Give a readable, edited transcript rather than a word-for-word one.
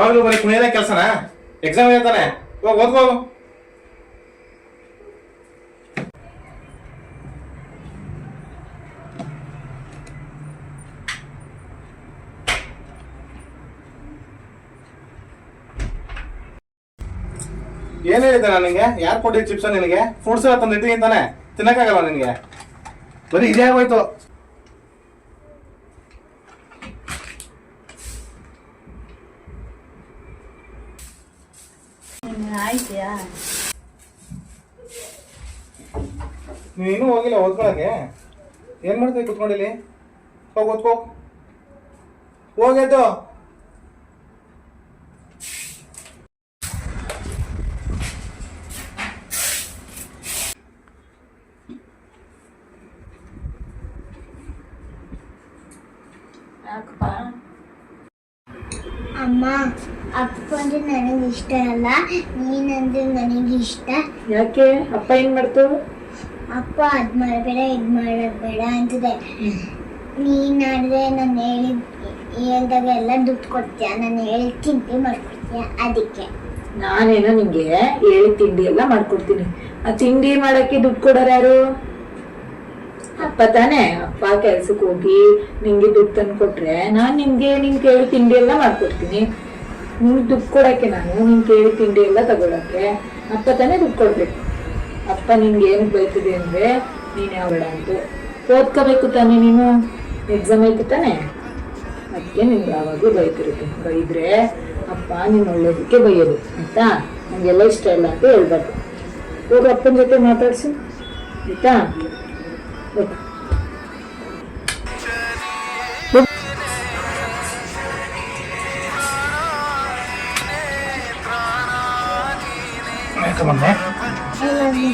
ಯಾವಾಗಲೂ ಬರೀ ಕುಣಿಯೋದೇ ಕೆಲಸನ? ಎಕ್ಸಾಮ್ ಹೇಳ್ತಾನೆ, ಹೋಗಿ ಓದ್ಕೋ. ಏನ್ ಹೇಳಿದ್ದೆ ನಾನು ನಿಂಗೆ? ಯಾರು ಕೊಟ್ಟಿದ್ದು ಚಿಪ್ಸ್ ನಿನಗೆ? ಫ್ರೂಟ್ಸ್ ಎಲ್ಲ ತಂದಿಟ್ಟಿದ್ದೀನಿ ತಾನೆ, ತಿನ್ನಕ್ಕಾಗಲ್ಲ ನಿನಗೆ? ಬರೀ ಇದೇ ಆಗೋಯ್ತು. ನೀನು ಹೋಗಿಲ್ಲ ಓದ್ಕೊಳಕ್ಕೆ? ಏನ್ ಮಾಡ್ತೀವಿ ಕುತ್ಕೊಂಡಿಲ್ಲಿ? ಹೋಗಿ ಓದ್ಕೋ, ಹೋಗಾಯ್ತು. ಅಮ್ಮ, ಅಪ್ಪ ಅಂದ್ರೆ ನನಗೆ ಇಷ್ಟ ಅಲ್ಲ, ನೀನಂದ್ರೆ ನನಗೆ ಇಷ್ಟ. ಯಾಕೆ? ಅಪ್ಪ ಏನ್ ಮಾಡ್ತು? ಅಪ್ಪ ಅದ್ ಮಾಡಬೇಡ ಇದ್ ಮಾಡೋದ್ ಬೇಡ ಅಂತದೆ. ನೀನಾದ್ರೆ ನಾನು ಹೇಳ್ದಾಗ ಎಲ್ಲ ದುಡ್ಡು ಕೊಡ್ತೀಯ, ನಾನು ಹೇಳಿ ತಿಂಡಿ ಮಾಡ್ಕೊಡ್ತೀಯ, ಅದಕ್ಕೆ. ನಾನೇನೋ ನಿಂಗೆ ಹೇಳಿ ತಿಂಡಿ ಎಲ್ಲ ಮಾಡ್ಕೊಡ್ತೀನಿ. ಆ ತಿಂಡಿ ಮಾಡಕ್ಕೆ ದುಡ್ಡು ಕೊಡೋರು ಯಾರು? ಅಪ್ಪ ತಾನೇ. ಅಪ್ಪ ಕೆಲ್ಸಕ್ಕೆ ಹೋಗಿ ನಿಂಗೆ ದುಡ್ಡು ತಂದು ಕೊಟ್ರೆ ನಾನ್ ನಿಂಗೆ ಕೇಳಿ ತಿಂಡಿ ಎಲ್ಲ ಮಾಡ್ಕೊಡ್ತೀನಿ. ನಿಂಗೆ ದುಡ್ಡು ಕೊಡಕ್ಕೆ ನಾನು ನಿನ್ ಕೇಳಿ ತಿಂಡಿ ಎಲ್ಲ ತಗೊಳಕ್ಕೆ ಅಪ್ಪ ತಾನೇ ದುಡ್ಡು ಕೊಡ್ಬೇಕು. ಅಪ್ಪ ನಿನ್ಗೆ ಏನಕ್ಕೆ ಬೈತಿದೆ ಅಂದ್ರೆ ನೀನ್ ಯಾವಡ ಅಂತ ಓದ್ಕೋಬೇಕು ತಾನೆ, ನೀನು ಎಕ್ಸಾಮ್ ಐತಿ ತಾನೆ, ಅದಕ್ಕೆ ನಿನ್ಗೆ ಯಾವಾಗೂ ಬೈತಿರುತ್ತೆ. ಬೈದ್ರೆ ಅಪ್ಪ ನೀನ್ ಒಳ್ಳೇದಕ್ಕೆ ಬೈಯೋದು ಆಯ್ತಾ? ನಂಗೆಲ್ಲ ಇಷ್ಟ ಇಲ್ಲ ಅಂತ ಹೇಳ್ಬಾರ್ದು. ಹೋಗಿ ಅಪ್ಪನ ಜೊತೆ ಮಾತಾಡ್ಸಿ ಆಯ್ತಾ? I love you.